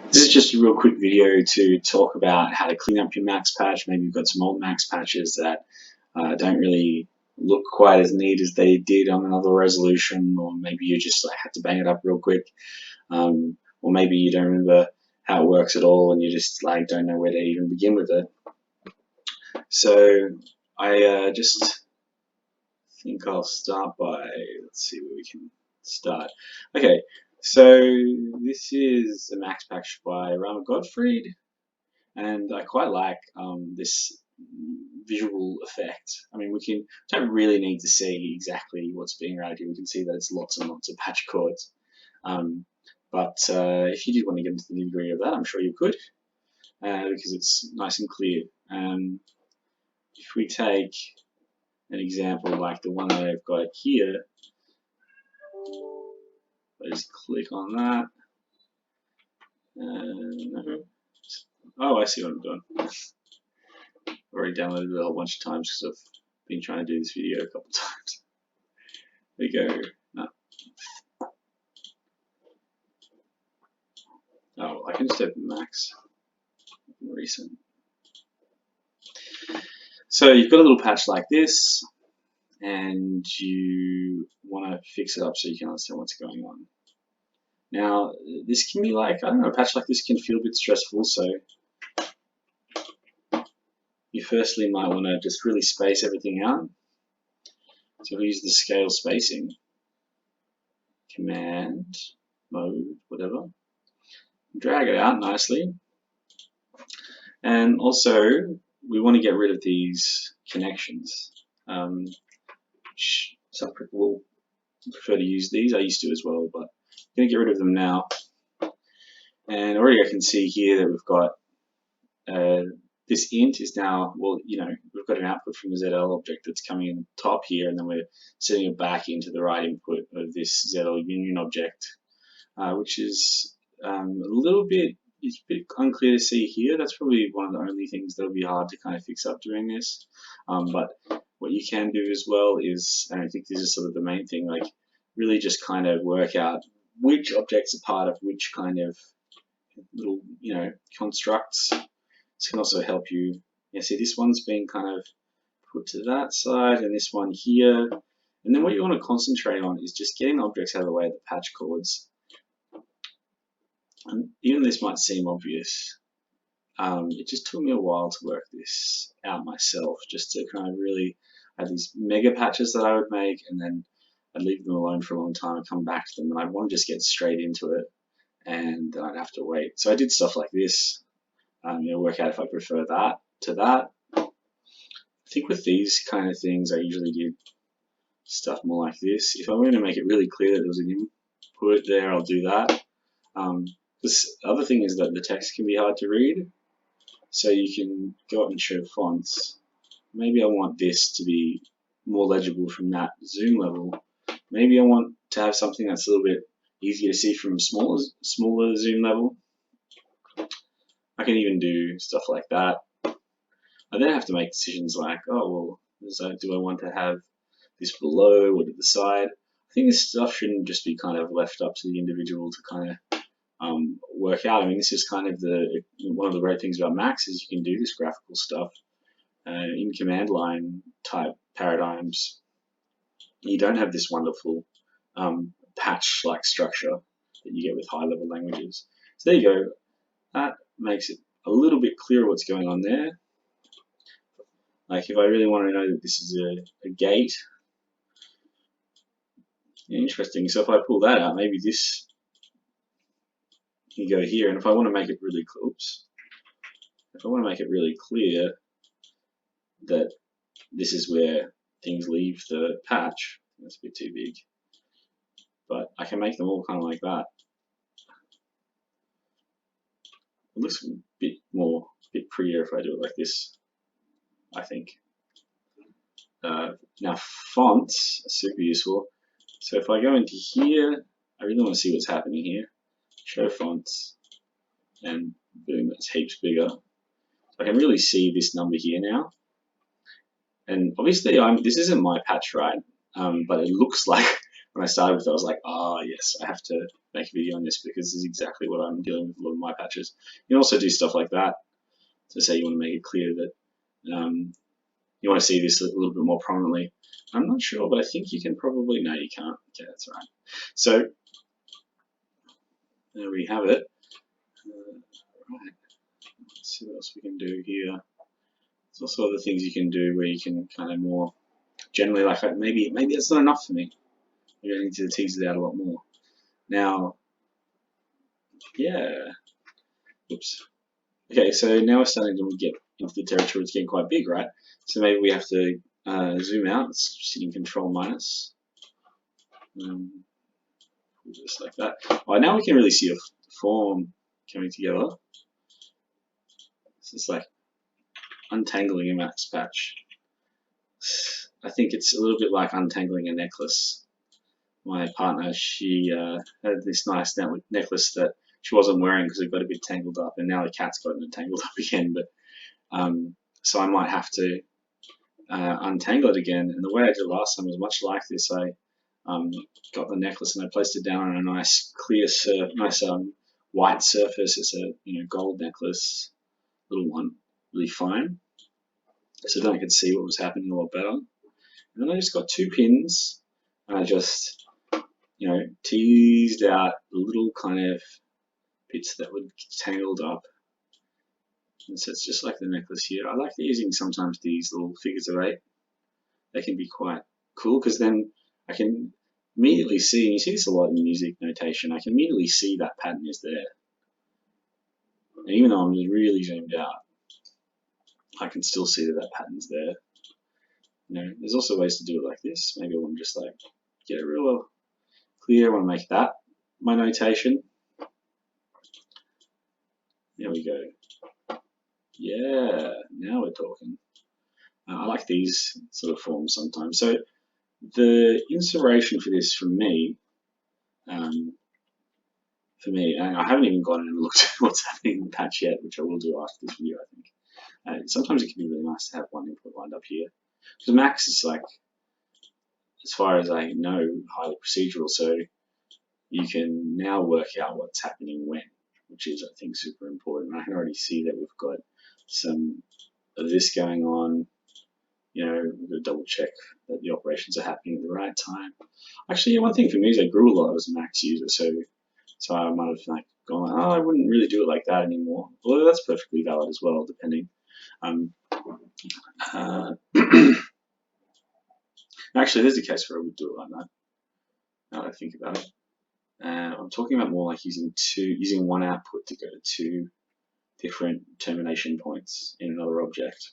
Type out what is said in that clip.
This is just a real quick video to talk about how to clean up your max patch. Maybe you've got some old max patches that don't really look quite as neat as they did on another resolution, or maybe you just had to bang it up real quick, or maybe you don't remember how it works at all and you just don't know where to even begin with it. So I just think I'll start by, let's see where we can start. Okay, so this is a max patch by Rama Gottfried, and I quite like this visual effect. I mean, we don't really need to see exactly what's being routed here. We can see that it's lots and lots of patch codes. But if you did want to get into the nitty-gritty of that, I'm sure you could, because it's nice and clear. If we take an example like the one that I've got here, I just click on that. Oh, I see what I'm doing. I've already downloaded it a whole bunch of times because I've been trying to do this video a couple of times. There you go. No. Oh, I can just open Max. Recent. So you've got a little patch like this, and you want to fix it up so you can understand what's going on. Now, this can be I don't know, a patch like this can feel a bit stressful, so you firstly might want to just really space everything out. So we'll use the scale spacing, command, mode, whatever. Drag it out nicely. And also, we want to get rid of these connections. Some people will prefer to use these. I used to as well, but I'm going to get rid of them now. And already I can see here that we've got this int is now, we've got an output from the ZL object that's coming in the top here, and then we're setting it back into the right input of this ZL union object, which is it's a bit unclear to see here. That's probably one of the only things that'll be hard to kind of fix up doing this. But what you can do as well is, and I think this is sort of the main thing, really just kind of work out which objects are part of which kind of little, constructs. This can also help you. See, this one's being kind of put to that side, and this one here. And then what you want to concentrate on is just getting objects out of the way of the patch cords. And even this might seem obvious. It just took me a while to work this out myself, just to kind of really have these mega patches that I would make, and then I'd leave them alone for a long time and come back to them, and I'd want to just get straight into it, and then I'd have to wait. So I did stuff like this, work out if I prefer that to that. I think with these kind of things, I usually do stuff more like this. If I want to make it really clear that there was an input there, I'll do that. This other thing is that the text can be hard to read, so you can go up and show fonts. Maybe I want this to be more legible from that zoom level. Maybe I want to have something that's a little bit easier to see from a smaller zoom level. I can even do stuff like that. I then have to make decisions like, oh, well, do I want to have this below or to the side? I think this stuff shouldn't just be kind of left up to the individual to kind of work out. I mean, this is kind of one of the great things about Max is you can do this graphical stuff in command line type paradigms. You don't have this wonderful patch-like structure that you get with high-level languages. So there you go. That makes it a little bit clearer what's going on there. If I really want to know that this is a gate, interesting. So if I pull that out, maybe this can go here, and if I want to make it really really clear that this is where things leave the patch, that's a bit too big, but I can make them all kind of like that. It looks a bit prettier if I do it like this, I think. Now fonts are super useful. So if I go into here, I really want to see what's happening here. Show fonts, and boom, it's heaps bigger. So I can really see this number here now. And obviously this isn't my patch, right? But it looks like when I started with it, I was like, yes, I have to make a video on this because this is exactly what I'm dealing with a lot of my patches. You can also do stuff like that. So say you want to make it clear that you want to see this a little bit more prominently. I'm not sure, but I think you can probably, no, you can't. Okay, that's right. So there we have it. Right. Let's see what else we can do here. There's also other things you can do where you can kind of more generally, like maybe that's not enough for me. Maybe I need to tease it out a lot more. Now, yeah. Oops. Okay, so now we're starting to get into the territory. It's getting quite big, right? So maybe we have to zoom out. It's just hitting Control minus. Just like that. Well, now we can really see a form coming together. So it's like untangling a max patch. I think it's a little bit like untangling a necklace. My partner, she had this nice necklace that she wasn't wearing because it got a bit tangled up, and now the cat's gotten it tangled up again. But so I might have to untangle it again. And the way I did it last time was much like this. I got the necklace and I placed it down on a nice clear, white surface. It's a gold necklace, little one, really fine. So then I could see what was happening a lot better. And then I just got 2 pins and I just teased out the little kind of bits that would get tangled up. And so it's just like the necklace here. I like using sometimes these little figures of 8. They can be quite cool because then I can immediately see, and you see this a lot in music notation, I can immediately see that pattern is there. And even though I'm just really zoomed out, I can still see that pattern's there. There's also ways to do it like this. Maybe I want to just like get it real clear. I want to make that my notation. There we go. Yeah, now we're talking. I like these sort of forms sometimes. So the inspiration for this from me, and I haven't even gone and looked at what's happening in the patch yet, which I will do after this video, I think. Sometimes it can be really nice to have one input lined up here. Because Max is like, as far as I know, highly procedural, so you can now work out what's happening when, which is, I think, super important. I can already see that we've got some of this going on. We've got to double check that the operations are happening at the right time. Actually, one thing for me is I grew a lot as a Max user, so I might have gone, I wouldn't really do it like that anymore. Although that's perfectly valid as well, depending. Actually, there's a case where I would do it like that. Now that I think about it, I'm talking about more like using one output to go to 2 different termination points in another object.